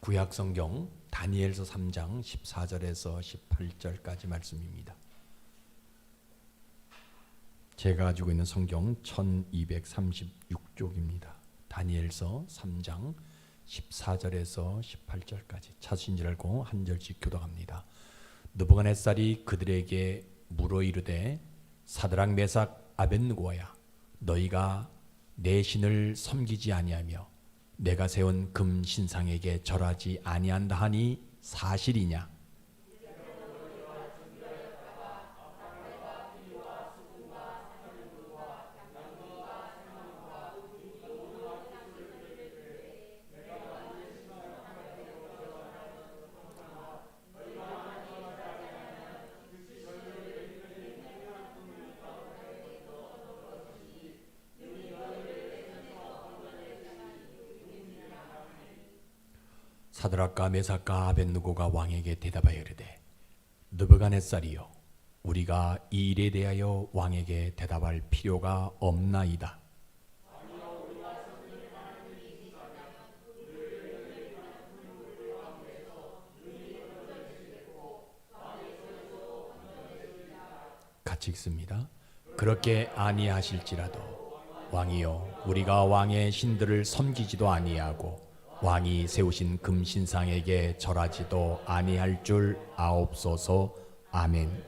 구약성경 다니엘서 3장 14절에서 18절까지 말씀입니다. 제가 가지고 있는 성경 1236쪽입니다. 다니엘서 3장 14절에서 18절까지 찾으신 줄 알고 한 절씩 교독합니다. 느부갓네살이 그들에게 물어 이르되 사드락 메삭 아벳느고야 너희가 내 신을 섬기지 아니하며 내가 세운 금 신상에게 절하지 아니한다 하니 사실이냐? 사드락과 메삭과 아벳느고가 왕에게 대답하여 이르되 느부갓네살이여 우리가 이 일에 대하여 왕에게 대답할 필요가 없나이다. 같이 읽습니다. 그렇게 아니하실지라도 왕이여 우리가 왕의 신들을 섬기지도 아니하고 왕이 세우신 금신상에게 절하지도 아니할 줄 아옵소서. 아멘.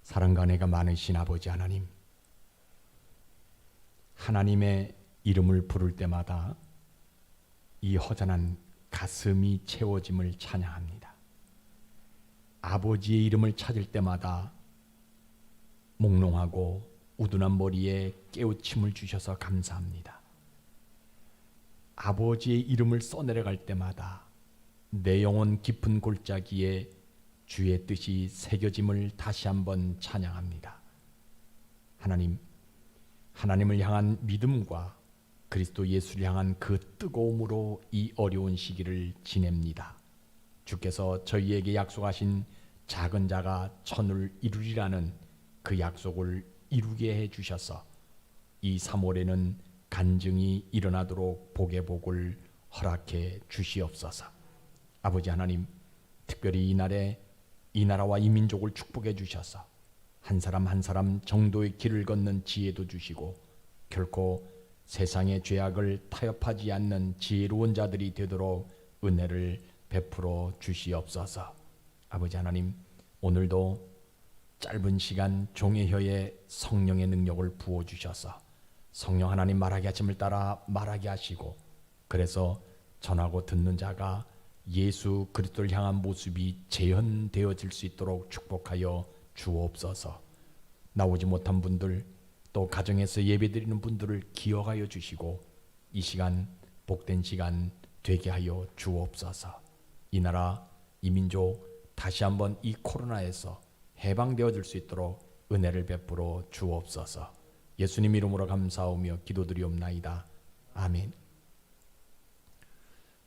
사랑과 은혜가 많으신 아버지 하나님, 하나님의 이름을 부를 때마다 이 허전한 가슴이 채워짐을 찬양합니다. 아버지의 이름을 찾을 때마다 몽롱하고 우둔한 머리에 깨우침을 주셔서 감사합니다. 아버지의 이름을 써내려갈 때마다 내 영혼 깊은 골짜기에 주의 뜻이 새겨짐을 다시 한번 찬양합니다. 하나님, 하나님을 향한 믿음과 그리스도 예수를 향한 그 뜨거움으로 이 어려운 시기를 지냅니다. 주께서 저희에게 약속하신 작은 자가 천을 이루리라는 그 약속을 이루게 해주셔서 이 3월에는 간증이 일어나도록 복의 복을 허락해 주시옵소서. 아버지 하나님, 특별히 이날에 이 나라와 이 민족을 축복해 주셔서 한 사람 한 사람 정도의 길을 걷는 지혜도 주시고 결코 세상의 죄악을 타협하지 않는 지혜로운 자들이 되도록 은혜를 베풀어 주시옵소서. 아버지 하나님, 오늘도 짧은 시간 종의 혀에 성령의 능력을 부어주셔서 성령 하나님 말하게 하심을 따라 말하게 하시고 그래서 전하고 듣는 자가 예수 그리스도를 향한 모습이 재현되어질 수 있도록 축복하여 주옵소서. 나오지 못한 분들 또 가정에서 예배드리는 분들을 기억하여 주시고 이 시간 복된 시간 되게 하여 주옵소서. 이 나라 이 민족 다시 한번 이 코로나에서 해방되어질 수 있도록 은혜를 베풀어 주옵소서. 예수님 이름으로 감사하며 기도드리옵나이다. 아멘.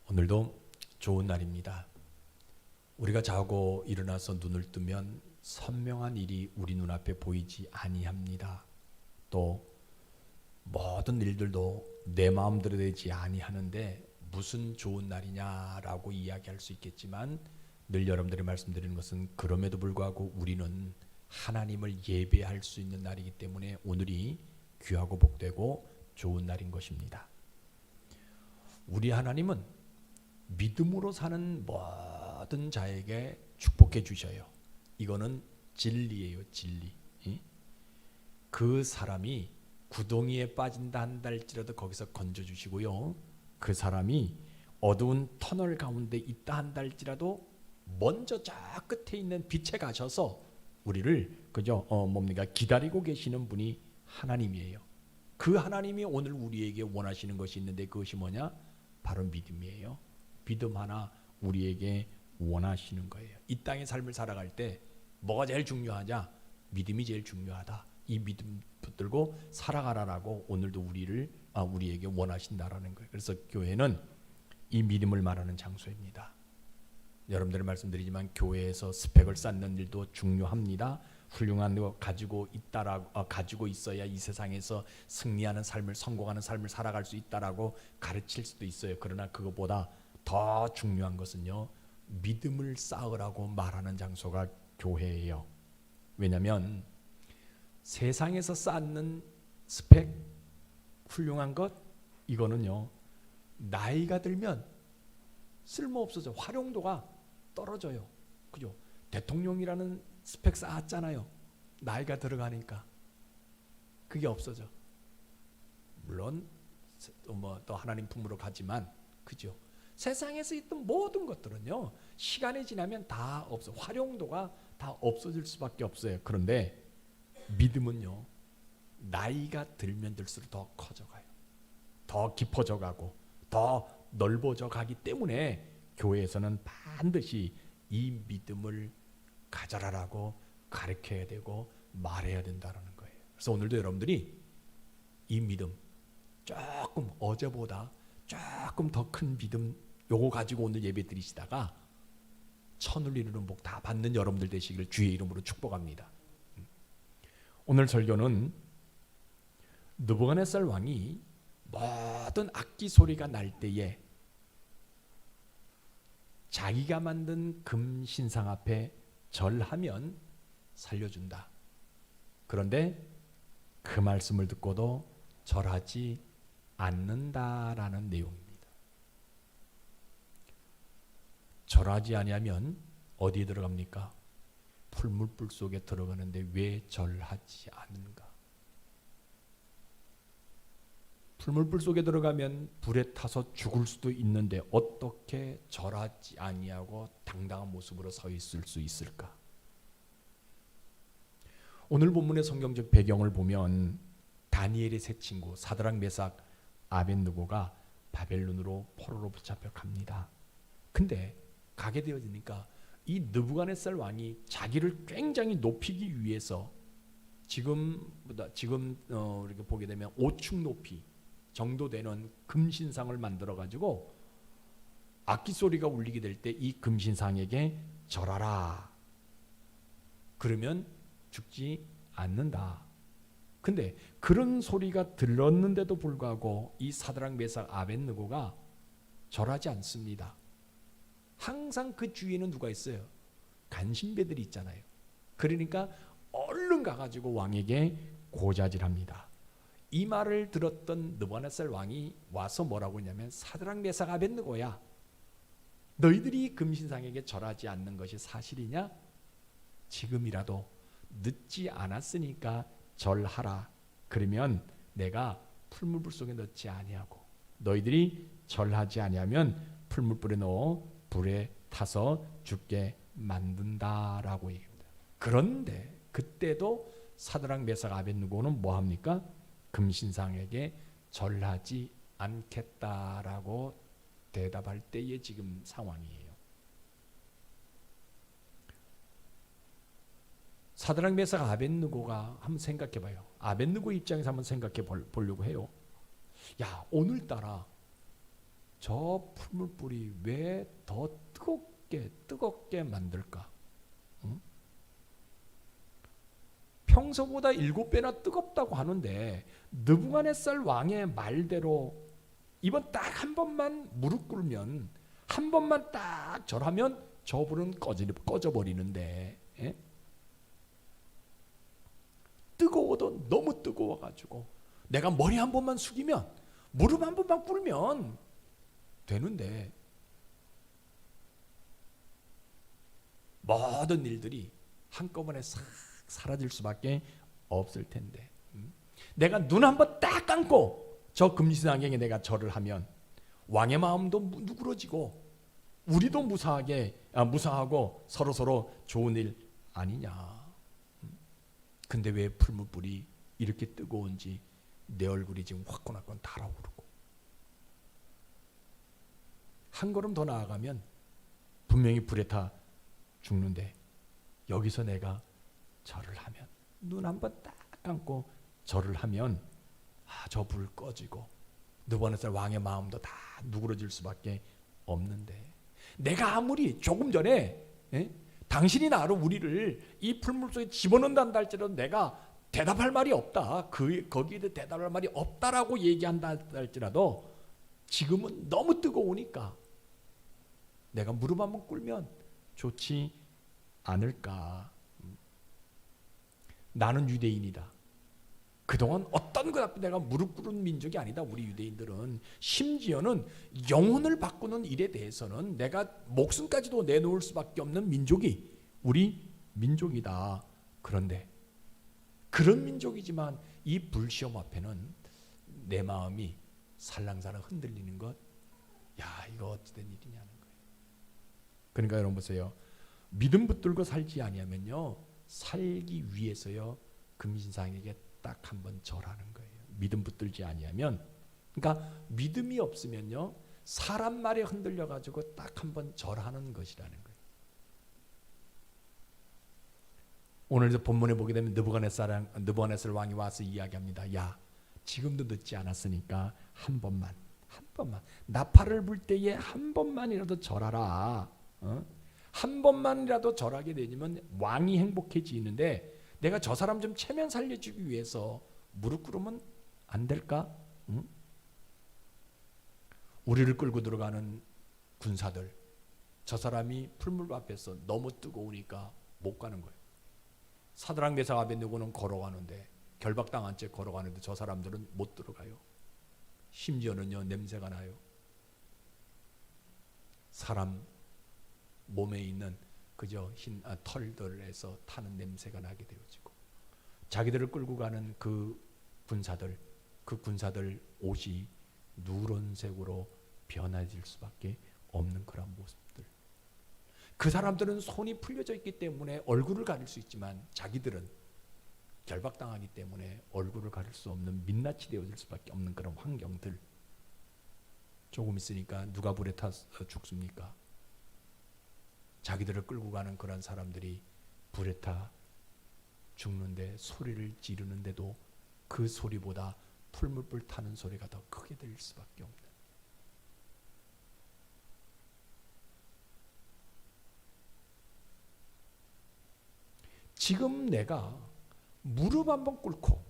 오늘도 좋은 날입니다. 우리가 자고 일어나서 눈을 뜨면 선명한 일이 우리 눈앞에 보이지 아니합니다. 또 모든 일들도 내 마음대로 되지 아니하는데 무슨 좋은 날이냐라고 이야기할 수 있겠지만 늘 여러분들이 말씀드리는 것은 그럼에도 불구하고 우리는 하나님을 예배할 수 있는 날이기 때문에 오늘이 귀하고 복되고 좋은 날인 것입니다. 우리 하나님은 믿음으로 사는 모든 자에게 축복해 주셔요. 이거는 진리예요, 진리. 그 사람이 구덩이에 빠진다 한다 할지라도 거기서 건져주시고요. 그 사람이 어두운 터널 가운데 있다 한다 할지라도 먼저 저 끝에 있는 빛에 가셔서 우리를 기다리고 계시는 분이 하나님이에요. 그 하나님이 오늘 우리에게 원하시는 것이 있는데 그것이 뭐냐? 바로 믿음이에요. 믿음 하나 우리에게 원하시는 거예요. 이 땅의 삶을 살아갈 때 뭐가 제일 중요하냐? 믿음이 제일 중요하다. 이 믿음 붙들고 살아가라라고 오늘도 우리에게 원하신다라는 거예요. 그래서 교회는 이 믿음을 말하는 장소입니다. 여러분들 말씀드리지만 교회에서 스펙을 쌓는 일도 중요합니다. 훌륭한 거 가지고 있어야 이 세상에서 승리하는 삶을 성공하는 삶을 살아갈 수 있다라고 가르칠 수도 있어요. 그러나 그것보다 더 중요한 것은요, 믿음을 쌓으라고 말하는 장소가 교회예요. 왜냐하면 세상에서 쌓는 스펙, 훌륭한 것, 이거는요 나이가 들면 쓸모없어져. 활용도가 떨어져요. 그죠? 대통령이라는 스펙 쌓았잖아요. 나이가 들어가니까 그게 없어져. 물론 또 하나님 품으로 가지만, 그죠? 세상에서 있던 모든 것들은요 시간이 지나면 다 없어. 활용도가 다 없어질 수밖에 없어요. 그런데 믿음은요 나이가 들면 들수록 더 커져가요. 더 깊어져 가고 더 넓어져 가기 때문에 교회에서는 반드시 이 믿음을 가져라라고 가르쳐야 되고 말해야 된다는 거예요. 그래서 오늘도 여러분들이 이 믿음, 조금 어제보다 조금 더 큰 믿음 요거 가지고 오늘 예배 드리시다가 천을 이루는 복 다 받는 여러분들 되시기를 주의 이름으로 축복합니다. 오늘 설교는 느부갓네살 왕이 모든 악기 소리가 날 때에 자기가 만든 금 신상 앞에 절하면 살려준다. 그런데 그 말씀을 듣고도 절하지 않는다라는 내용입니다. 절하지 아니하면 어디에 들어갑니까? 풀물불 속에 들어가는데 왜 절하지 않는가? 풀물불 속에 들어가면 불에 타서 죽을 수도 있는데 어떻게 절하지 아니하고 당당한 모습으로 서 있을 수 있을까? 오늘 본문의 성경적 배경을 보면 다니엘의 세 친구 사드락, 메삭, 아벳느고가 바벨론으로 포로로 붙잡혀 갑니다. 근데 가게 되어지니까 이 느부갓네살 왕이 자기를 굉장히 높이기 위해서 지금 이렇게 보게 되면 5축 높이 정도 되는 금신상을 만들어 가지고 악기 소리가 울리게 될 때 이 금신상에게 절하라. 그러면 죽지 않는다. 근데 그런 소리가 들렸는데도 불구하고 이 사드락, 메삭, 아벳느고가 절하지 않습니다. 항상 그 주위에는 누가 있어요? 간신배들이 있잖아요. 그러니까 얼른 가가지고 왕에게 고자질합니다. 이 말을 들었던 느부갓네살 왕이 와서 뭐라고 했냐면, 사드락, 메삭, 아벳느고야, 너희들이 금신상에게 절하지 않는 것이 사실이냐? 지금이라도 늦지 않았으니까 절하라. 그러면 내가 풀물불 속에 넣지 아니하고 너희들이 절하지 아니하면 풀물불에 넣어 불에 타서 죽게 만든다라고 얘기합니다. 그런데 그때도 사드락, 메삭, 아벳느고는 뭐 합니까? 금신상에게 절하지 않겠다라고 대답할 때의 지금 상황이에요. 사드락, 메삭, 아벳느고가 한번 생각해 봐요. 아벳느고 입장에서 한번 생각해 보려고 해요. 야, 오늘따라 저 풀물불이 왜 더 뜨겁게 만들까? 응? 평소보다 7배나 뜨겁다고 하는데 느부갓네살 왕의 말대로 이번 딱 한 번만 무릎 꿇으면, 한 번만 딱 절하면 저 불은 꺼져버리는데, 예? 뜨거워도 너무 뜨거워가지고 내가 머리 한 번만 숙이면, 무릎 한 번만 꿇으면 되는데 모든 일들이 한꺼번에 싹 사라질 수밖에 없을 텐데, 내가 눈 한 번 딱 감고 저 금신상에게 내가 절을 하면 왕의 마음도 누그러지고 우리도 무사하고 서로 좋은 일 아니냐. 근데 왜 풀물불이 이렇게 뜨거운지 내 얼굴이 지금 화끈화끈 달아오르고, 한 걸음 더 나아가면 분명히 불에 타 죽는데 여기서 내가 절을 하면, 눈 한 번 딱 감고 절을 하면 저 불 꺼지고 느부갓네살 왕의 마음도 다 누그러질 수밖에 없는데, 내가 아무리 조금 전에 당신이 나로 우리를 이 풀물 속에 집어넣는다 할지라도 내가 대답할 말이 없다, 거기에 대답할 말이 없다라고 얘기한다 할지라도 지금은 너무 뜨거우니까 내가 무릎 한번 꿇으면 좋지 않을까. 나는 유대인이다. 그동안 어떤 것 앞에 내가 무릎 꿇은 민족이 아니다. 우리 유대인들은 심지어는 영혼을 바꾸는 일에 대해서는 내가 목숨까지도 내놓을 수밖에 없는 민족이 우리 민족이다. 그런데 그런 민족이지만 이 불시험 앞에는 내 마음이 살랑살랑 흔들리는 것, 야, 이거 어찌된 일이냐는 거예요. 그러니까 여러분 보세요. 믿음 붙들고 살지 아니하면요, 살기 위해서요, 금신상에게 딱 한번 절하는 거예요. 믿음 붙들지 아니하면, 그러니까 믿음이 없으면요, 사람 말에 흔들려 가지고 딱 한번 절하는 것이라는 거예요. 오늘도 본문에 보게 되면 느부갓네살 왕이 와서 이야기합니다. 야, 지금도 늦지 않았으니까 한 번만 나팔을 불 때에 한 번만이라도 절하라. 한 번만이라도 절하게 되면 왕이 행복해지는데 내가 저 사람 좀 체면 살려주기 위해서 무릎 꿇으면 안 될까? 응? 우리를 끌고 들어가는 군사들, 저 사람이 풀물 앞에서 너무 뜨거우니까 못 가는 거예요. 사드락 메삭 아벳느고는 걸어가는데, 결박당한 채 걸어가는데 저 사람들은 못 들어가요. 심지어는요, 냄새가 나요. 사람 몸에 있는 그저 흰 털들에서 타는 냄새가 나게 되어지고, 자기들을 끌고 가는 그 군사들 옷이 누런색으로 변해질 수밖에 없는 그런 모습들. 그 사람들은 손이 풀려져 있기 때문에 얼굴을 가릴 수 있지만 자기들은 결박당하기 때문에 얼굴을 가릴 수 없는 민낯이 되어질 수밖에 없는 그런 환경들. 조금 있으니까 누가 불에 타서 죽습니까? 자기들을 끌고 가는 그런 사람들이 불에 타 죽는데 소리를 지르는데도 그 소리보다 풀물불 타는 소리가 더 크게 들릴 수밖에 없는. 지금 내가 무릎 한번 꿇고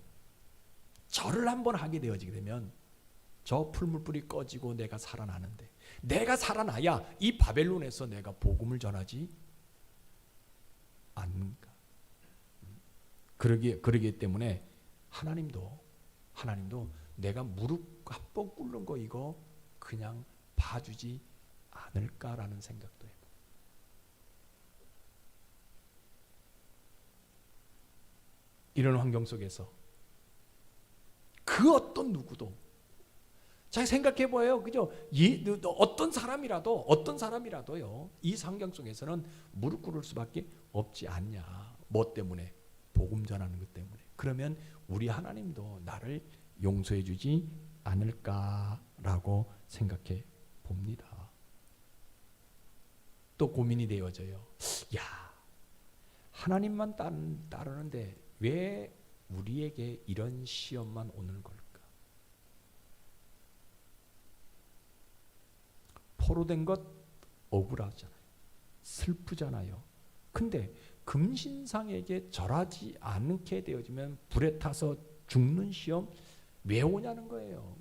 절을 한번 하게 되어지게 되면 저 풀물불이 꺼지고 내가 살아나는데, 내가 살아나야 이 바벨론에서 내가 복음을 전하지 않는가. 그러기 때문에 하나님도 내가 무릎 한번 꿇는 거 이거 그냥 봐주지 않을까라는 생각도 해요. 이런 환경 속에서 그 어떤 누구도, 잘 생각해 보여요. 그죠? 어떤 사람이라도요, 이 상경 속에서는 무릎 꿇을 수밖에 없지 않냐. 뭐 때문에? 복음 전하는 것 때문에. 그러면 우리 하나님도 나를 용서해 주지 않을까라고 생각해 봅니다. 또 고민이 되어져요. 야, 하나님만 따르는데 왜 우리에게 이런 시험만 오는 걸까? 포로된 것 억울하잖아요. 슬프잖아요. 근데 금신상에게 절하지 않게 되어지면 불에 타서 죽는 시험 왜 오냐는 거예요.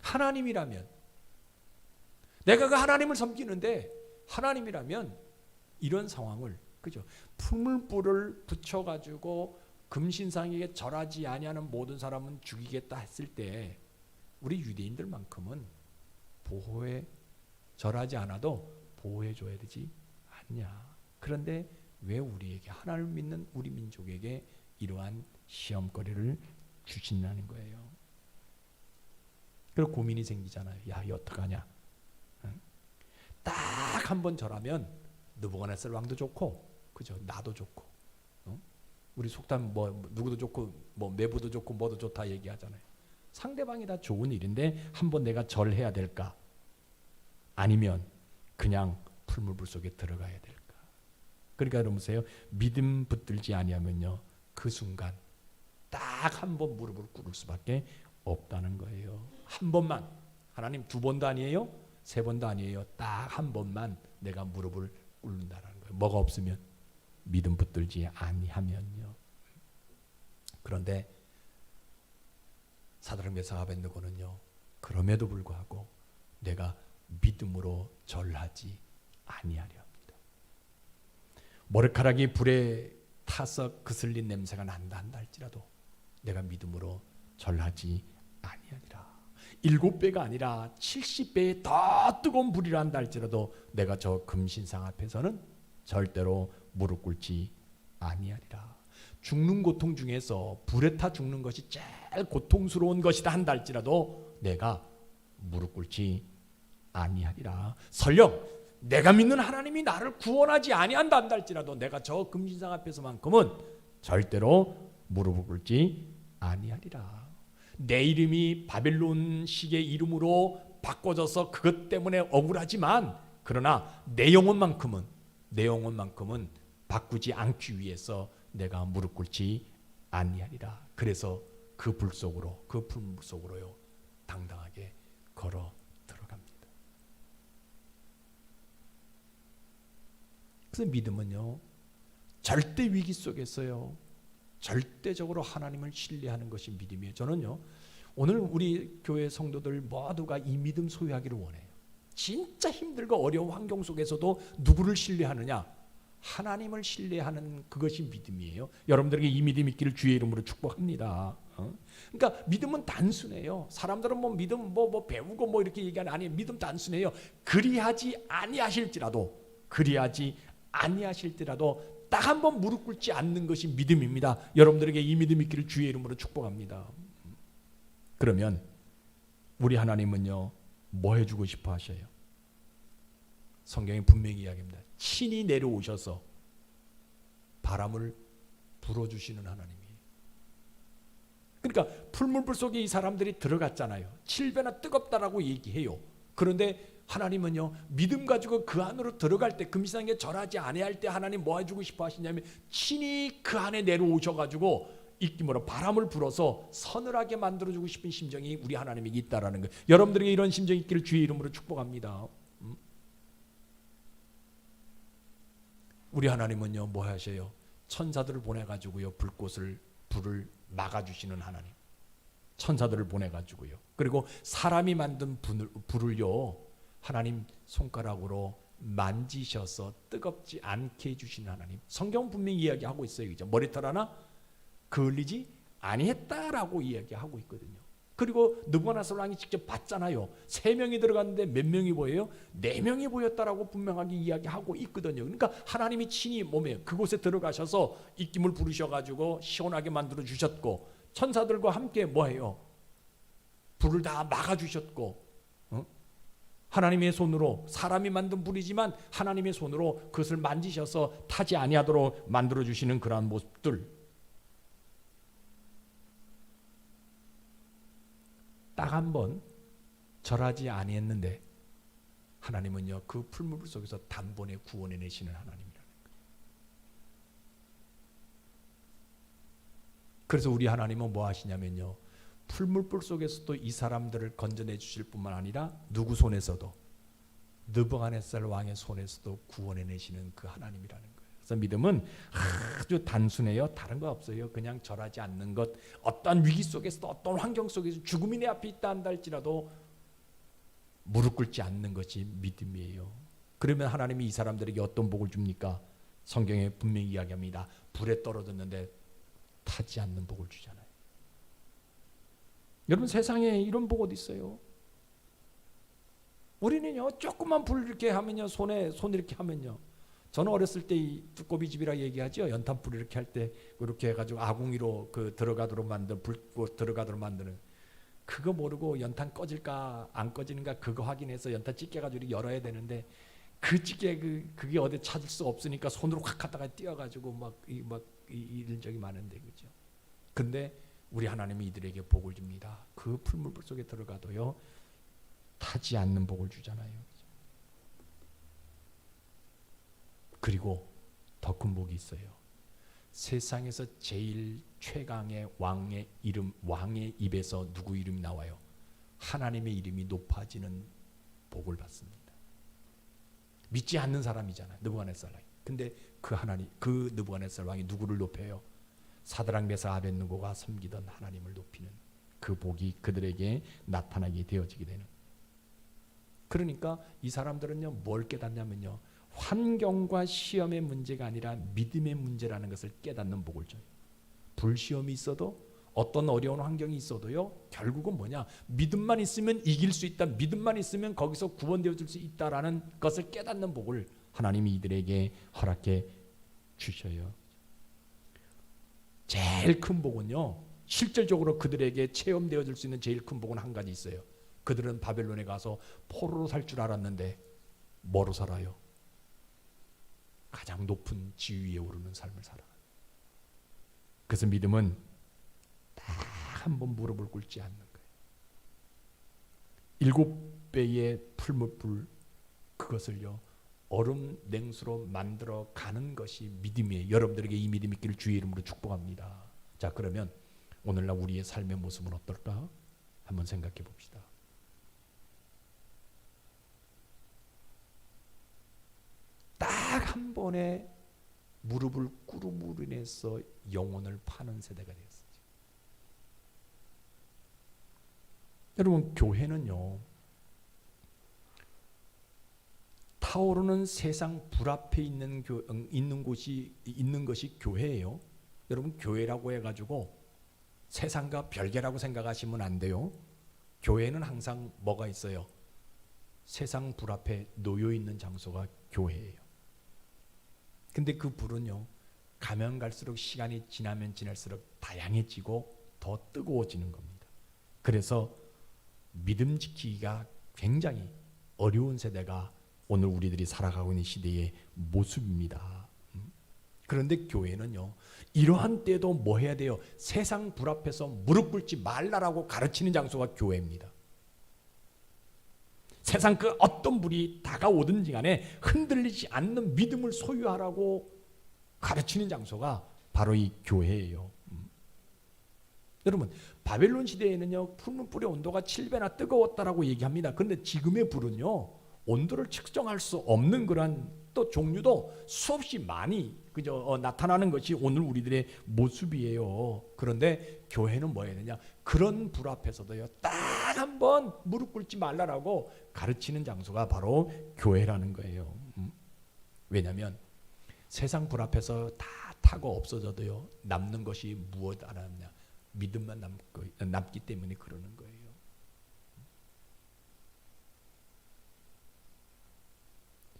하나님이라면, 내가 그 하나님을 섬기는데 하나님이라면 이런 상황을, 그죠? 풀물불을 붙여가지고 금신상에게 절하지 아니하는 모든 사람은 죽이겠다 했을 때 우리 유대인들만큼은 절하지 않아도 보호해줘야 되지 않냐. 그런데 왜 우리에게, 하나님을 믿는 우리 민족에게 이러한 시험거리를 주신다는 거예요. 그리고 고민이 생기잖아요. 야, 이거 어떡하냐. 딱 한 번 절하면 느부갓네살 왕도 좋고, 그죠? 나도 좋고, 우리 속담 누구도 좋고 매부도 좋고 뭐도 좋다 얘기하잖아요. 상대방이 다 좋은 일인데 한번 내가 절해야 될까? 아니면 그냥 풀물불 속에 들어가야 될까? 그러니까 여러분 보세요. 믿음 붙들지 아니하면요, 그 순간 딱 한 번 무릎을 꿇을 수밖에 없다는 거예요. 한 번만. 하나님 2번도 아니에요, 3번도 아니에요. 딱 한 번만 내가 무릎을 꿇는다는 거예요. 뭐가 없으면, 믿음 붙들지 아니하면요. 그런데 사드락 메삭 아벳느고는요, 그럼에도 불구하고 내가 믿음으로 절하지 아니하려 합니다. 머리카락이 불에 타서 그슬린 냄새가 난다 한다 할지라도 내가 믿음으로 절하지 아니하리라. 7배가 아니라 70배의 더 뜨거운 불이라 한다 할지라도 내가 저 금신상 앞에서는 절대로 무릎 꿇지 아니하리라. 죽는 고통 중에서 불에 타 죽는 것이 제일 고통스러운 것이다 한다 할지라도 내가 무릎 꿇지 아니하리라. 설령 내가 믿는 하나님이 나를 구원하지 아니한다 한다 할지라도 내가 저 금신상 앞에서만큼은 절대로 무릎을 꿇지 아니하리라. 내 이름이 바벨론식의 이름으로 바꿔져서 그것 때문에 억울하지만 그러나 내 영혼만큼은 바꾸지 않기 위해서 내가 무릎 꿇지 아니하리라. 그래서 그 불 속으로, 그 불 속으로요 당당하게 걸어 들어갑니다. 그래서 믿음은요 절대 위기 속에서요 절대적으로 하나님을 신뢰하는 것이 믿음이에요. 저는요 오늘 우리 교회 성도들 모두가 이 믿음 소유하기를 원해요. 진짜 힘들고 어려운 환경 속에서도 누구를 신뢰하느냐? 하나님을 신뢰하는 그것이 믿음이에요. 여러분들에게 이 믿음 있기를 주의 이름으로 축복합니다. 그러니까 믿음은 단순해요. 사람들은 뭐 믿음 뭐 배우고 뭐 이렇게 얘기하는 아니에요. 믿음 단순해요. 그리하지 아니하실지라도 딱 한 번 무릎 꿇지 않는 것이 믿음입니다. 여러분들에게 이 믿음 있기를 주의 이름으로 축복합니다. 그러면 우리 하나님은요 뭐 해주고 싶어 하셔요? 성경에 분명히 이야기합니다. 친히 내려오셔서 바람을 불어주시는 하나님이에요. 그러니까 풀물불 속에 이 사람들이 들어갔잖아요. 7배나 뜨겁다라고 얘기해요. 그런데 하나님은요 믿음 가지고 그 안으로 들어갈 때 금신상에 절하지 아니할 때 하나님 뭐 해주고 싶어 하시냐면 친히 그 안에 내려오셔가지고 입김으로 바람을 불어서 서늘하게 만들어주고 싶은 심정이 우리 하나님에게 있다라는 거예요. 여러분들에게 이런 심정이 있기를 주의 이름으로 축복합니다. 우리 하나님은요 뭐 하셔요? 천사들을 보내가지고요 불을 막아주시는 하나님. 천사들을 보내가지고요. 그리고 사람이 만든 불을요 하나님 손가락으로 만지셔서 뜨겁지 않게 해주시는 하나님. 성경 분명히 이야기하고 있어요. 그죠? 머리털 하나 그을리지 아니했다라고 이야기하고 있거든요. 그리고 느부갓네살 왕이 직접 봤잖아요. 3명이 들어갔는데 몇 명이 보여요? 4명이 보였다라고 분명하게 이야기하고 있거든요. 그러니까 하나님이 친히 몸에 그곳에 들어가셔서 입김을 부르셔가지고 시원하게 만들어 주셨고 천사들과 함께 뭐해요? 불을 다 막아주셨고 하나님의 손으로 사람이 만든 불이지만 하나님의 손으로 그것을 만지셔서 타지 아니하도록 만들어 주시는 그러한 모습들. 딱 한 번 절하지 아니했는데 하나님은요 그 풀무불 속에서 단번에 구원해내시는 하나님이라는 거예요. 그래서 우리 하나님은 뭐 하시냐면요 풀물불 속에서도 이 사람들을 건져내 주실 뿐만 아니라 누구 손에서도 느부갓네살 왕의 손에서도 구원해내시는 그 하나님이라는 거예요. 그래서 믿음은 아주 단순해요. 다른 거 없어요. 그냥 절하지 않는 것. 어떤 위기 속에서도 어떤 환경 속에서 죽음이 내 앞에 있다 한다 할지라도 무릎 꿇지 않는 것이 믿음이에요. 그러면 하나님이 이 사람들에게 어떤 복을 줍니까? 성경에 분명히 이야기합니다. 불에 떨어졌는데 타지 않는 복을 주잖아요. 여러분 세상에 이런 복 어디 있어요? 우리는요 조그만 불 이렇게 하면요 손 이렇게 하면요 저는 어렸을 때 이 두꺼비집이라 얘기하죠. 연탄불 이렇게 할 때 이렇게 해가지고 아궁이로 그 들어가도록 만든 불꽃 들어가도록 만드는 그거 모르고 연탄 꺼질까 안 꺼지는가 그거 확인해서 연탄 찢겨가지고 열어야 되는데 그 찢게 그게 어디 찾을 수 없으니까 손으로 확 갖다가 띄어가지고 막 이런 적이 많은데 그죠. 근데 우리 하나님이 이들에게 복을 줍니다. 그 풀물불 속에 들어가도요 타지 않는 복을 주잖아요. 그리고 더 큰 복이 있어요. 세상에서 제일 최강의 왕의 이름, 왕의 입에서 누구 이름이 나와요? 하나님의 이름이 높아지는 복을 받습니다. 믿지 않는 사람이잖아요. 느부갓네살 왕이. 근데 그 느부갓네살 왕이 누구를 높여요? 사드락 메삭 아벳느고가 섬기던 하나님을 높이는 그 복이 그들에게 나타나게 되어지게 되는. 그러니까 이 사람들은요, 뭘 깨닫냐면요, 환경과 시험의 문제가 아니라 믿음의 문제라는 것을 깨닫는 복을 줘요. 불시험이 있어도, 어떤 어려운 환경이 있어도요, 결국은 뭐냐, 믿음만 있으면 이길 수 있다, 믿음만 있으면 거기서 구원되어질 수 있다라는 것을 깨닫는 복을 하나님이 이들에게 허락해 주셔요. 제일 큰 복은요, 실질적으로 그들에게 체험되어질 수 있는 제일 큰 복은 한 가지 있어요. 그들은 바벨론에 가서 포로로 살 줄 알았는데 뭐로 살아요? 가장 높은 지위에 오르는 삶을 살아. 그래서 믿음은 딱 한 번 무릎을 꿇지 않는 거예요. 7배의 풀무불, 그것을요, 얼음 냉수로 만들어 가는 것이 믿음이에요. 여러분들에게 이 믿음이 있기를 주의 이름으로 축복합니다. 자, 그러면 오늘날 우리의 삶의 모습은 어떨까? 한번 생각해 봅시다. 딱 한 번에 무릎을 꿇음으로 인해서 영혼을 파는 세대가 되었어요. 여러분, 교회는요, 타오르는 세상 불 앞에 있는 것이 교회예요. 여러분, 교회라고 해가지고 세상과 별개라고 생각하시면 안 돼요. 교회는 항상 뭐가 있어요? 세상 불 앞에 놓여 있는 장소가 교회예요. 근데 그 불은요, 가면 갈수록, 시간이 지나면 지날수록 다양해지고 더 뜨거워지는 겁니다. 그래서 믿음 지키기가 굉장히 어려운 세대가 오늘 우리들이 살아가고 있는 시대의 모습입니다. 그런데 교회는요, 이러한 때도 뭐 해야 돼요? 세상 불 앞에서 무릎 꿇지 말라라고 가르치는 장소가 교회입니다. 세상 그 어떤 불이 다가오든지 간에 흔들리지 않는 믿음을 소유하라고 가르치는 장소가 바로 이 교회예요. 여러분, 바벨론 시대에는요, 풀무불의 온도가 7배나 뜨거웠다라고 얘기합니다. 그런데 지금의 불은요, 온도를 측정할 수 없는 그런 또 종류도 수없이 많이 나타나는 것이 오늘 우리들의 모습이에요. 그런데 교회는 뭐 해야 되냐? 그런 불 앞에서도요, 딱 한 번 무릎 꿇지 말라라고 가르치는 장소가 바로 교회라는 거예요. 왜냐하면 세상 불 앞에서 다 타고 없어져도요, 남는 것이 무엇 안 남냐? 믿음만 남기 때문에 그러는 거예요.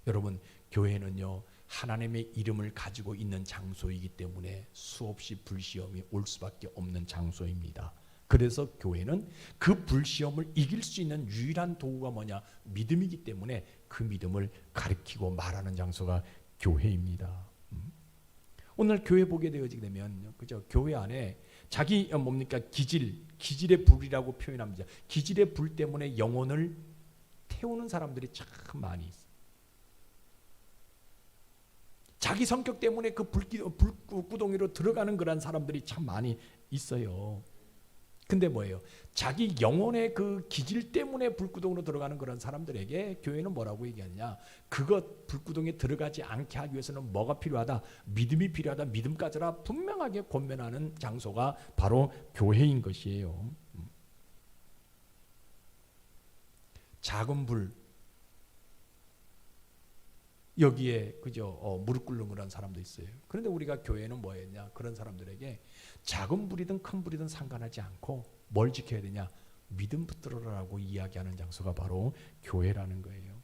여러분, 교회는요, 하나님의 이름을 가지고 있는 장소이기 때문에 수없이 불시험이 올 수밖에 없는 장소입니다. 그래서 교회는 그 불시험을 이길 수 있는 유일한 도구가 뭐냐? 믿음이기 때문에 그 믿음을 가르치고 말하는 장소가 교회입니다. 오늘 교회 보게 되어지게 되면, 그죠? 교회 안에 자기 기질의 불이라고 표현합니다. 기질의 불 때문에 영혼을 태우는 사람들이 참 많이 있어요. 자기 성격 때문에 그 불구덩이로 들어가는 그런 사람들이 참 많이 있어요. 근데 뭐예요? 자기 영혼의 그 기질 때문에 불구덩이로 들어가는 그런 사람들에게 교회는 뭐라고 얘기하느냐? 그것 불구덩이에 들어가지 않게 하기 위해서는 뭐가 필요하다? 믿음이 필요하다. 믿음 가져라. 분명하게 권면하는 장소가 바로 교회인 것이에요. 작은 불, 여기에 무릎 꿇는 그런 사람도 있어요. 그런데 우리가 교회는 뭐 했냐? 그런 사람들에게 작은 불이든 큰 불이든 상관하지 않고 뭘 지켜야 되냐? 믿음 붙들어라라고 이야기하는 장소가 바로 교회라는 거예요.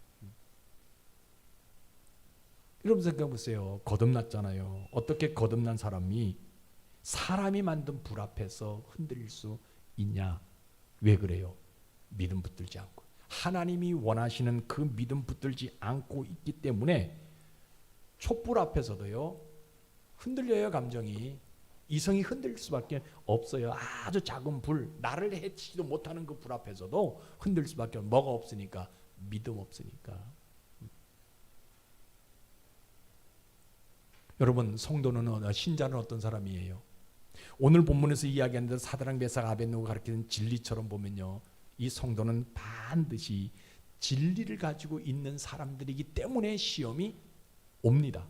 여러분 생각해 보세요. 거듭났잖아요. 어떻게 거듭난 사람이 만든 불 앞에서 흔들릴 수 있냐? 왜 그래요? 믿음 붙들지 않고. 하나님이 원하시는 그 믿음 붙들지 않고 있기 때문에 촛불 앞에서도요, 흔들려요. 감정이, 이성이 흔들릴 수밖에 없어요. 아주 작은 불, 나를 해치지도 못하는 그 불 앞에서도 흔들릴 수밖에 뭐가 없으니까? 믿음 없으니까. 여러분, 성도는, 신자는 어떤 사람이에요? 오늘 본문에서 이야기하는 대로 사드락 메삭 아벳느고가 가르치는 진리처럼 보면요, 이 성도는 반드시 진리를 가지고 있는 사람들이기 때문에 시험이 옵니다.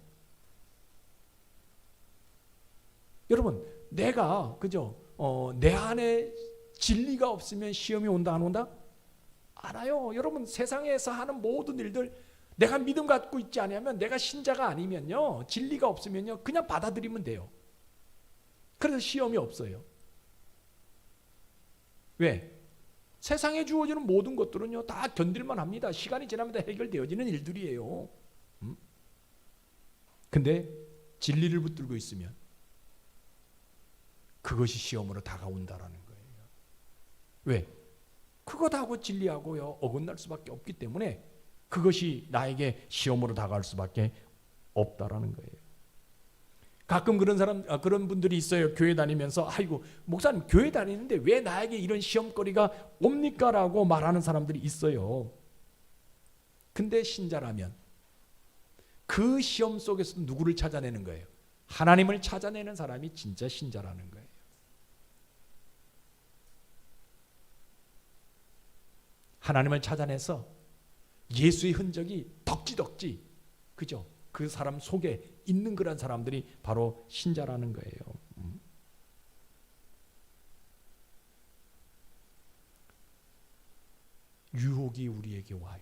여러분, 내가 내 안에 진리가 없으면 시험이 온다 안 온다? 알아요. 여러분 세상에서 하는 모든 일들 내가 믿음 갖고 있지 않으면, 내가 신자가 아니면요, 진리가 없으면요 그냥 받아들이면 돼요. 그래서 시험이 없어요. 왜? 세상에 주어지는 모든 것들은요 다 견딜만 합니다. 시간이 지나면 다 해결되어지는 일들이에요. 근데 진리를 붙들고 있으면 그것이 시험으로 다가온다라는 거예요. 왜? 그것하고 진리하고요 어긋날 수밖에 없기 때문에 그것이 나에게 시험으로 다가올 수밖에 없다라는 거예요. 가끔 그런 분들이 있어요. 교회 다니면서 아이고 목사님 교회 다니는데 왜 나에게 이런 시험거리가 옵니까? 라고 말하는 사람들이 있어요. 근데 신자라면 그 시험 속에서 누구를 찾아내는 거예요? 하나님을 찾아내는 사람이 진짜 신자라는 거예요. 하나님을 찾아내서 예수의 흔적이 덕지덕지, 그죠? 그 사람 속에 있는 그런 사람들이 바로 신자라는 거예요. 유혹이 우리에게 와요.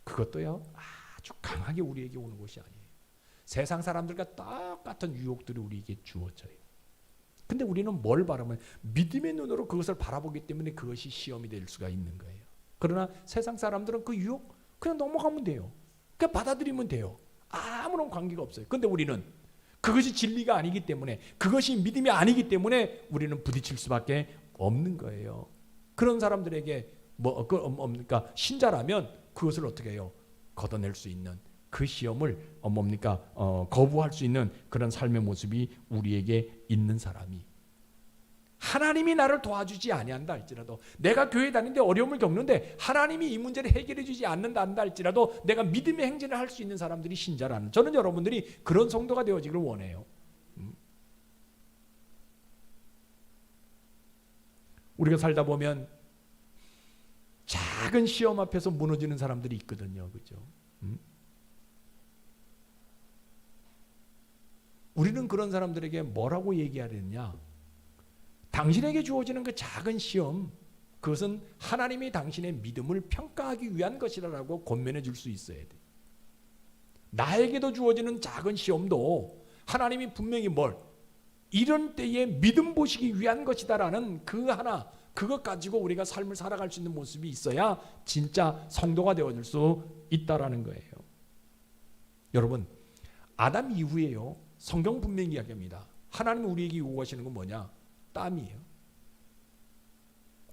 그것도요 아주 강하게 우리에게 오는 것이 아니에요. 세상 사람들과 똑같은 유혹들이 우리에게 주어져요. 근데 우리는 뭘 바라면 믿음의 눈으로 그것을 바라보기 때문에 그것이 시험이 될 수가 있는 거예요. 그러나 세상 사람들은 그 유혹 그냥 넘어가면 돼요. 그냥 받아들이면 돼요. 아무런 관계가 없어요. 근데 우리는 그것이 진리가 아니기 때문에, 그것이 믿음이 아니기 때문에 우리는 부딪힐 수밖에 없는 거예요. 그런 사람들에게 뭡니까? 신자라면 그것을 어떻게 해요? 걷어낼 수 있는 그 시험을 거부할 수 있는 그런 삶의 모습이 우리에게 있는 사람이, 하나님이 나를 도와주지 아니한다 할지라도, 내가 교회 다니는데 어려움을 겪는데 하나님이 이 문제를 해결해 주지 않는다 한다 할지라도 내가 믿음의 행진을 할 수 있는 사람들이 신자라는, 저는 여러분들이 그런 성도가 되어지기를 원해요. 우리가 살다 보면 작은 시험 앞에서 무너지는 사람들이 있거든요. 그죠? 우리는 그런 사람들에게 뭐라고 얘기해야 되느냐? 당신에게 주어지는 그 작은 시험, 그것은 하나님이 당신의 믿음을 평가하기 위한 것이라고 권면해 줄 수 있어야 돼. 나에게도 주어지는 작은 시험도 하나님이 분명히 이런 때에 믿음 보시기 위한 것이다라는 그것 가지고 우리가 삶을 살아갈 수 있는 모습이 있어야 진짜 성도가 되어줄 수 있다라는 거예요. 여러분, 아담 이후에요, 성경 분명히 이야기합니다. 하나님이 우리에게 요구하시는 건 뭐냐? 땀이에요.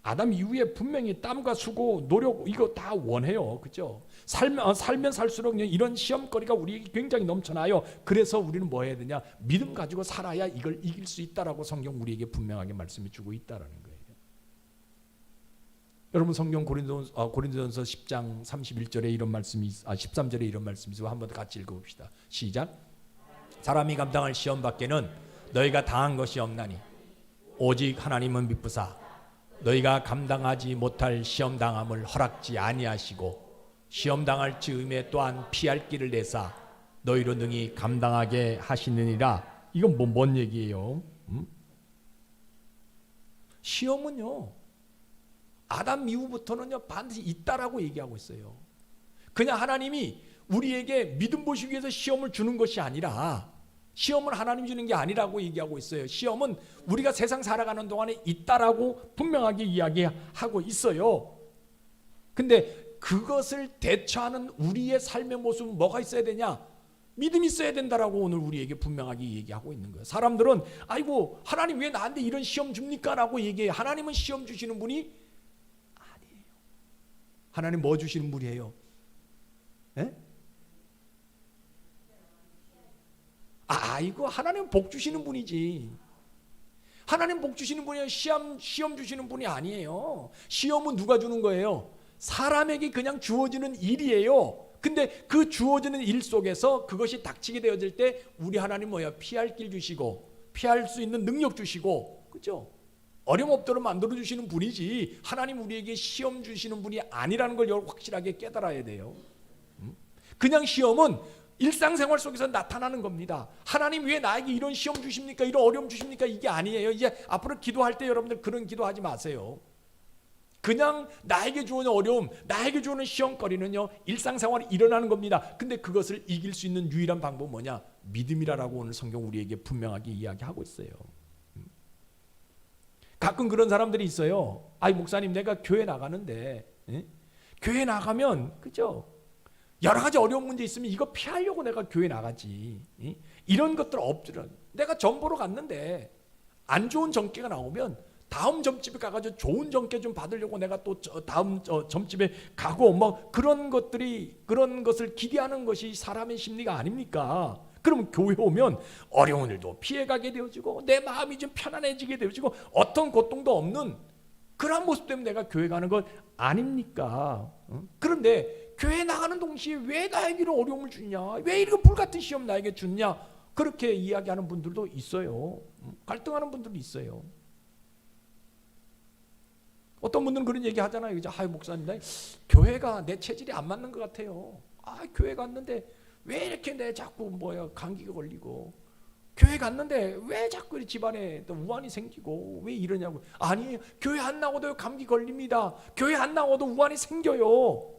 아담 이후에 분명히 땀과 수고, 노력 이거 다 원해요. 그죠? 살면 살수록 이런 시험거리가 우리에게 굉장히 넘쳐나요. 그래서 우리는 뭐 해야 되냐? 믿음 가지고 살아야 이걸 이길 수 있다라고 성경 우리에게 분명하게 말씀해 주고 있다라는 거예요. 여러분 성경 고린도전서 10장 31절에 이런 말씀이 13절에 이런 말씀이 있어요. 한번 같이 읽어봅시다. 시작. 사람이 감당할 시험 밖에는 너희가 당한 것이 없나니 오직 하나님은 미쁘사 너희가 감당하지 못할 시험 당함을 허락지 아니하시고 시험 당할 즈음에 또한 피할 길을 내사 너희로 능히 감당하게 하시느니라. 이건 뭔 얘기예요? 시험은요 아담 이후부터는요 반드시 있다라고 얘기하고 있어요. 그냥 하나님이 우리에게 믿음 보시기 위해서 시험을 주는 것이 아니라, 시험은 하나님이 주는 게 아니라고 얘기하고 있어요. 시험은 우리가 세상 살아가는 동안에 있다라고 분명하게 이야기하고 있어요. 근데 그것을 대처하는 우리의 삶의 모습은 뭐가 있어야 되냐? 믿음이 있어야 된다라고 오늘 우리에게 분명하게 얘기하고 있는 거예요. 사람들은 아이고 하나님 왜 나한테 이런 시험 줍니까? 라고 얘기해요. 하나님은 시험 주시는 분이 아니에요. 하나님 뭐 주시는 분이에요? 에? 아이고 하나님 복 주시는 분이지. 하나님 복 주시는 분이 시험 주시는 분이 아니에요. 시험은 누가 주는 거예요? 사람에게 그냥 주어지는 일이에요. 근데 그 주어지는 일 속에서 그것이 닥치게 되어질 때 우리 하나님 피할 길 주시고 피할 수 있는 능력 주시고, 그죠? 어려움 없도록 만들어 주시는 분이지 하나님 우리에게 시험 주시는 분이 아니라는 걸 확실하게 깨달아야 돼요. 그냥 시험은 일상생활 속에서 나타나는 겁니다. 하나님 왜 나에게 이런 시험 주십니까? 이런 어려움 주십니까? 이게 아니에요. 이제 앞으로 기도할 때 여러분들 그런 기도하지 마세요. 그냥 나에게 주어진 어려움, 나에게 주어진 시험거리는요, 일상생활에 일어나는 겁니다. 근데 그것을 이길 수 있는 유일한 방법은 뭐냐? 믿음이라고 오늘 성경 우리에게 분명하게 이야기하고 있어요. 가끔 그런 사람들이 있어요. 아이 목사님, 내가 교회 나가는데 교회 나가면 그죠? 여러 가지 어려운 문제 있으면 이거 피하려고 내가 교회 나가지. 이런 것들 없더라. 내가 점 보러 갔는데 안 좋은 점괘가 나오면 다음 점집에 가가지고 좋은 점괘 좀 받으려고 내가 또 다음 점집에 가고 뭐 그런 것을 기대하는 것이 사람의 심리가 아닙니까? 그러면 교회 오면 어려운 일도 피해가게 되어지고 내 마음이 좀 편안해지게 되어지고 어떤 고통도 없는 그런 모습 때문에 내가 교회 가는 것 아닙니까? 그런데 교회 나가는 동시에 왜 나에게 이런 어려움을 주냐? 왜 이런 불같은 시험 나에게 주냐? 그렇게 이야기하는 분들도 있어요. 갈등하는 분들도 있어요. 어떤 분들은 그런 얘기 하잖아요. 아, 목사님, 나 교회가 내 체질이 안 맞는 것 같아요. 아, 교회 갔는데 왜 이렇게 내 자꾸 감기가 걸리고, 교회 갔는데 왜 자꾸 집안에 또 우환이 생기고 왜 이러냐고. 아니에요. 교회 안 나오도 감기 걸립니다. 교회 안 나오도 우환이 생겨요.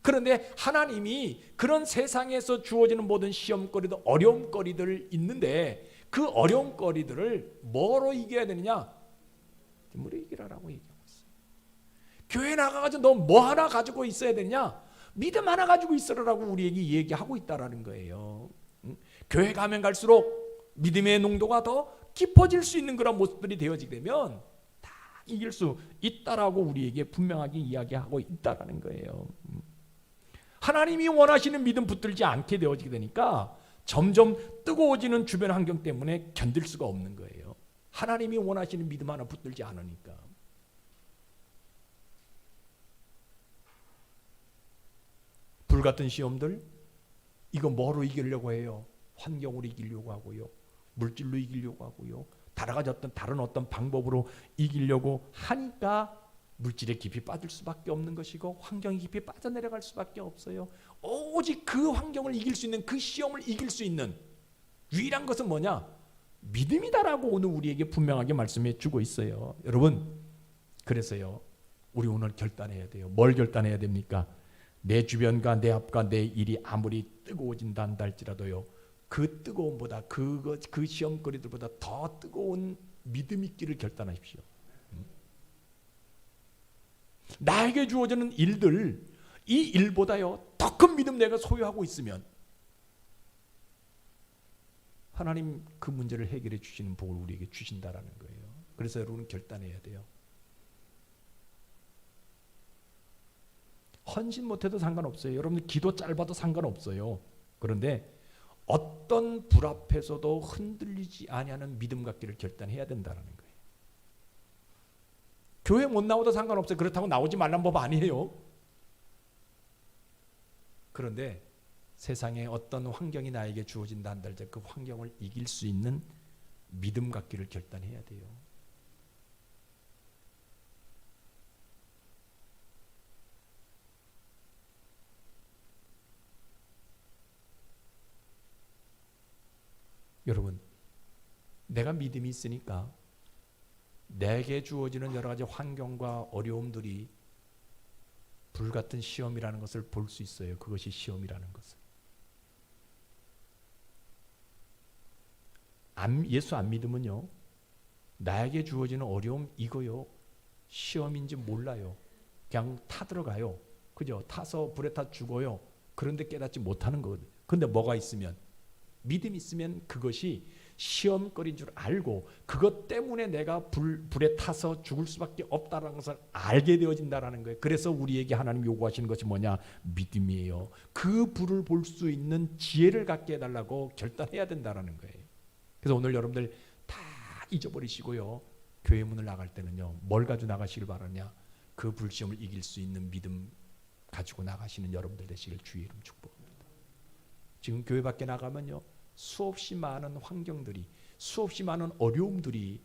그런데 하나님이 그런 세상에서 주어지는 모든 시험거리도 어려움거리들 있는데 그 어려움거리들을 뭐로 이겨야 되느냐? 믿음으로 이기라라고 얘기하고 있어요. 교회 나가가지고 너 뭐 하나 가지고 있어야 되냐? 믿음 하나 가지고 있으라고 우리에게 얘기하고 있다라는 거예요. 교회 가면 갈수록 믿음의 농도가 더 깊어질 수 있는 그런 모습들이 되어지게 되면 다 이길 수 있다라고 우리에게 분명하게 이야기하고 있다라는 거예요. 하나님이 원하시는 믿음 붙들지 않게 되어지게 되니까 점점 뜨거워지는 주변 환경 때문에 견딜 수가 없는 거예요. 하나님이 원하시는 믿음 하나 붙들지 않으니까. 불같은 시험들, 이거 뭐로 이기려고 해요? 환경으로 이기려고 하고요, 물질로 이기려고 하고요, 다른 어떤 방법으로 이기려고 하니까 물질에 깊이 빠질 수밖에 없는 것이고 환경에 깊이 빠져내려갈 수밖에 없어요. 오직 그 환경을 이길 수 있는, 그 시험을 이길 수 있는 유일한 것은 뭐냐? 믿음이다라고 오늘 우리에게 분명하게 말씀해 주고 있어요. 여러분, 그래서요, 우리 오늘 결단해야 돼요. 뭘 결단해야 됩니까? 내 주변과 내 앞과 내 일이 아무리 뜨거워진다 한다 할지라도요, 그 뜨거움보다 그 시험거리들보다 더 뜨거운 믿음 있기를 결단하십시오. 나에게 주어지는 일들, 이 일보다요 더 큰 믿음 내가 소유하고 있으면 하나님 그 문제를 해결해 주시는 복을 우리에게 주신다라는 거예요. 그래서 여러분은 결단해야 돼요. 헌신 못해도 상관없어요. 여러분 기도 짧아도 상관없어요. 그런데 어떤 불 앞에서도 흔들리지 아니하는 믿음 갖기를 결단해야 된다는 거예요. 교회 못 나오도 상관없어요. 그렇다고 나오지 말란 법 아니에요. 그런데 세상에 어떤 환경이 나에게 주어진다 한다 할 때 그 환경을 이길 수 있는 믿음 갖기를 결단해야 돼요. 여러분, 내가 믿음이 있으니까 내게 주어지는 여러 가지 환경과 어려움들이 불같은 시험이라는 것을 볼 수 있어요. 그것이 시험이라는 것을. 예수 안 믿으면요, 나에게 주어지는 어려움 이거요, 시험인지 몰라요. 그냥 타들어가요. 그죠? 타서 불에 타 죽어요. 그런데 깨닫지 못하는 거거든요. 근데 뭐가 있으면, 믿음이 있으면 그것이 시험거리인 줄 알고 그것 때문에 내가 불에 타서 죽을 수밖에 없다는 것을 알게 되어진다는 거예요. 그래서 우리에게 하나님 요구하시는 것이 뭐냐? 믿음이에요. 그 불을 볼 수 있는 지혜를 갖게 해달라고 결단해야 된다는 거예요. 그래서 오늘 여러분들 다 잊어버리시고요, 교회 문을 나갈 때는요, 뭘 가지고 나가시길 바라냐? 그 불시험을 이길 수 있는 믿음 가지고 나가시는 여러분들 되시길 주의 이름 축복합니다. 지금 교회 밖에 나가면요, 수없이 많은 환경들이, 수없이 많은 어려움들이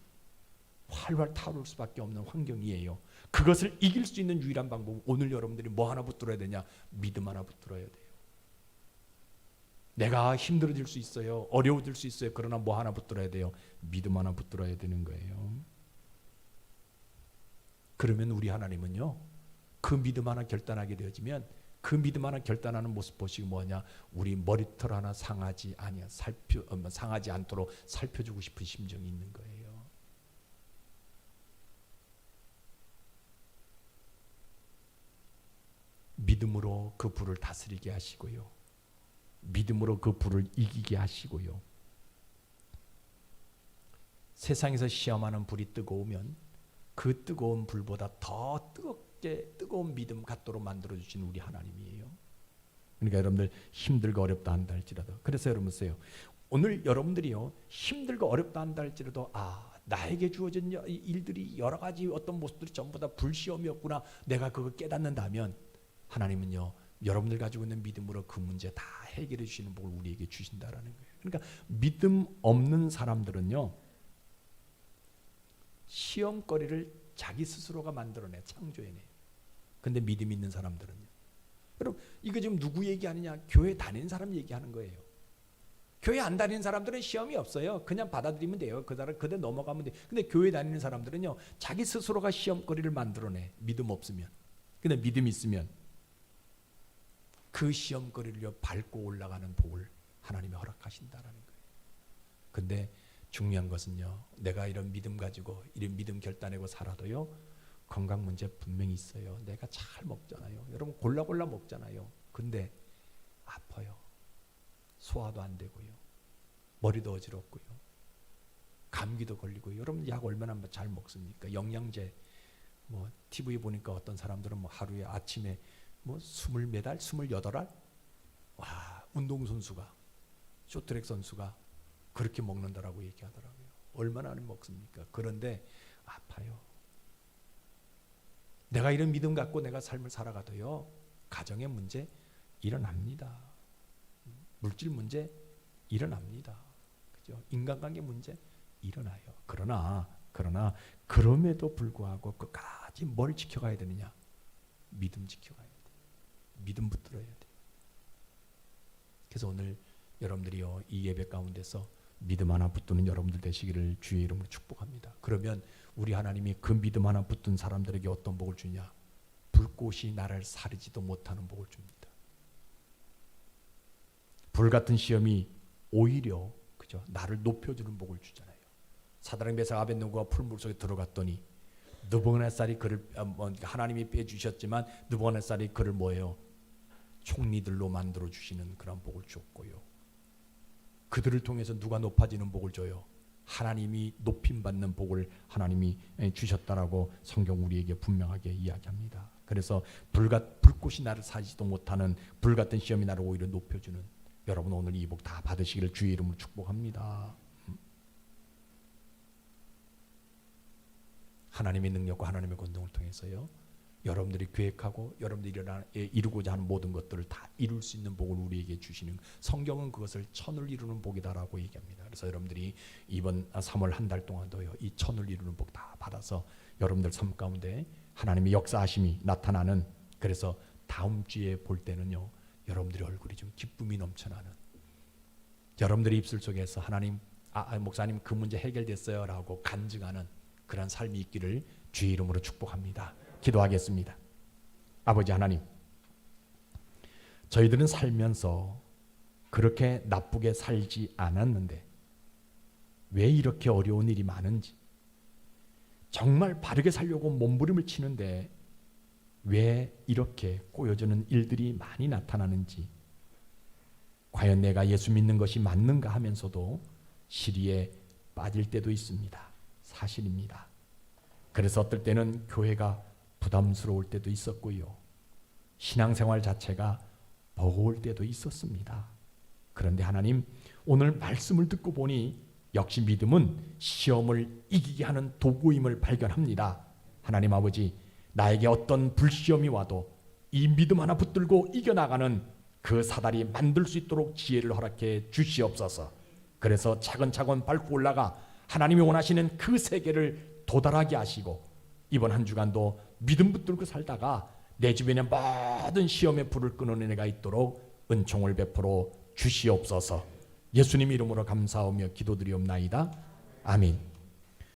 활활 타오를 수밖에 없는 환경이에요. 그것을 이길 수 있는 유일한 방법은 오늘 여러분들이 뭐 하나 붙들어야 되냐? 믿음 하나 붙들어야 돼요. 내가 힘들어질 수 있어요. 어려워질 수 있어요. 그러나 뭐 하나 붙들어야 돼요? 믿음 하나 붙들어야 되는 거예요. 그러면 우리 하나님은요, 그 믿음 하나 결단하게 되어지면 그 믿음 하나 결단하는 모습 보시고 뭐냐? 우리 머리털 하나 상하지 않도록 살펴주고 싶은 심정이 있는 거예요. 믿음으로 그 불을 다스리게 하시고요. 믿음으로 그 불을 이기게 하시고요. 세상에서 시험하는 불이 뜨거우면 그 뜨거운 불보다 더 뜨거운 믿음 갖도록 만들어주신 우리 하나님이에요. 그러니까 여러분들 힘들고 어렵다 한다 할지라도, 그래서 여러분 보세요. 오늘 여러분들이요, 힘들고 어렵다 한다 할지라도 나에게 주어진 일들이 여러 가지 어떤 모습들이 전부 다 불시험이었구나, 내가 그걸 깨닫는다면 하나님은요, 여러분들 가지고 있는 믿음으로 그 문제 다 해결해 주시는 복을 우리에게 주신다라는 거예요. 그러니까 믿음 없는 사람들은요, 시험거리를 자기 스스로가 만들어내, 창조해내. 근데 믿음 있는 사람들은요, 여러분 이거 지금 누구 얘기하느냐? 교회 다니는 사람 얘기하는 거예요. 교회 안 다니는 사람들은 시험이 없어요. 그냥 받아들이면 돼요. 그대로 넘어가면 돼요. 근데 교회 다니는 사람들은요, 자기 스스로가 시험거리를 만들어내. 믿음 없으면. 근데 믿음 있으면 그 시험거리를 밟고 올라가는 복을 하나님이 허락하신다라는 거예요. 근데 중요한 것은요, 내가 이런 믿음 가지고 이런 믿음 결단하고 살아도요, 건강 문제 분명히 있어요. 내가 잘 먹잖아요. 여러분 골라 먹잖아요. 근데 아파요. 소화도 안 되고요. 머리도 어지럽고요. 감기도 걸리고요. 여러분 약 얼마나 잘 먹습니까? 영양제 TV 보니까 어떤 사람들은 하루에 아침에 20몇 알, 28알? 와, 운동선수가, 쇼트트랙 선수가 그렇게 먹는다라고 얘기하더라고요. 얼마나 먹습니까? 그런데 아파요. 내가 이런 믿음 갖고 내가 삶을 살아가도요, 가정의 문제 일어납니다. 물질 문제 일어납니다. 그죠? 인간관계 문제 일어나요. 그러나 그럼에도 불구하고 끝까지 뭘 지켜가야 되느냐? 믿음 지켜가야 돼요. 믿음 붙들어야 돼요. 그래서 오늘 여러분들이요, 이 예배 가운데서 믿음 하나 붙드는 여러분들 되시기를 주의 이름으로 축복합니다. 그러면 우리 하나님이 그 믿음 하나 붙든 사람들에게 어떤 복을 주냐? 불꽃이 나를 사르지도 못하는 복을 줍니다. 불같은 시험이 오히려 그죠? 나를 높여주는 복을 주잖아요. 사드락 메삭 아벳느고가 풀물 속에 들어갔더니 느부갓네살이 그를 하나님이 빼주셨지만 느부갓네살이 그를 뭐예요? 총리들로 만들어 주시는 그런 복을 줬고요. 그들을 통해서 누가 높아지는 복을 줘요? 하나님이 높임받는 복을 하나님이 주셨다라고 성경 우리에게 분명하게 이야기합니다. 그래서 불꽃이 나를 사지도 못하는 불같은 시험이 나를 오히려 높여주는, 여러분 오늘 이 복 다 받으시기를 주의 이름으로 축복합니다. 하나님의 능력과 하나님의 권능을 통해서요, 여러분들이 계획하고 여러분들이 이루고자 하는 모든 것들을 다 이룰 수 있는 복을 우리에게 주시는, 성경은 그것을 천을 이루는 복이다라고 얘기합니다. 그래서 여러분들이 이번 3월 한 달 동안도요, 이 천을 이루는 복 다 받아서 여러분들 삶 가운데 하나님의 역사하심이 나타나는, 그래서 다음 주에 볼 때는요, 여러분들의 얼굴이 좀 기쁨이 넘쳐나는, 여러분들의 입술 속에서 하나님, 목사님 그 문제 해결됐어요 라고 간증하는 그런 삶이 있기를 주의 이름으로 축복합니다. 기도하겠습니다. 아버지 하나님, 저희들은 살면서 그렇게 나쁘게 살지 않았는데 왜 이렇게 어려운 일이 많은지, 정말 바르게 살려고 몸부림을 치는데 왜 이렇게 꼬여지는 일들이 많이 나타나는지, 과연 내가 예수 믿는 것이 맞는가 하면서도 시리에 빠질 때도 있습니다. 사실입니다. 그래서 어떨 때는 교회가 부담스러울 때도 있었고요, 신앙생활 자체가 버거울 때도 있었습니다. 그런데 하나님, 오늘 말씀을 듣고 보니 역시 믿음은 시험을 이기게 하는 도구임을 발견합니다. 하나님 아버지, 나에게 어떤 불시험이 와도 이 믿음 하나 붙들고 이겨나가는 그 사다리 만들 수 있도록 지혜를 허락해 주시옵소서. 그래서 차근차근 밟고 올라가 하나님이 원하시는 그 세계를 도달하게 하시고, 이번 한 주간도 믿음 붙들고 살다가 내 주변의 모든 시험의 불을 끊어내가 있도록 은총을 베풀어 주시옵소서. 예수님 이름으로 감사하며 기도드리옵나이다. 아멘.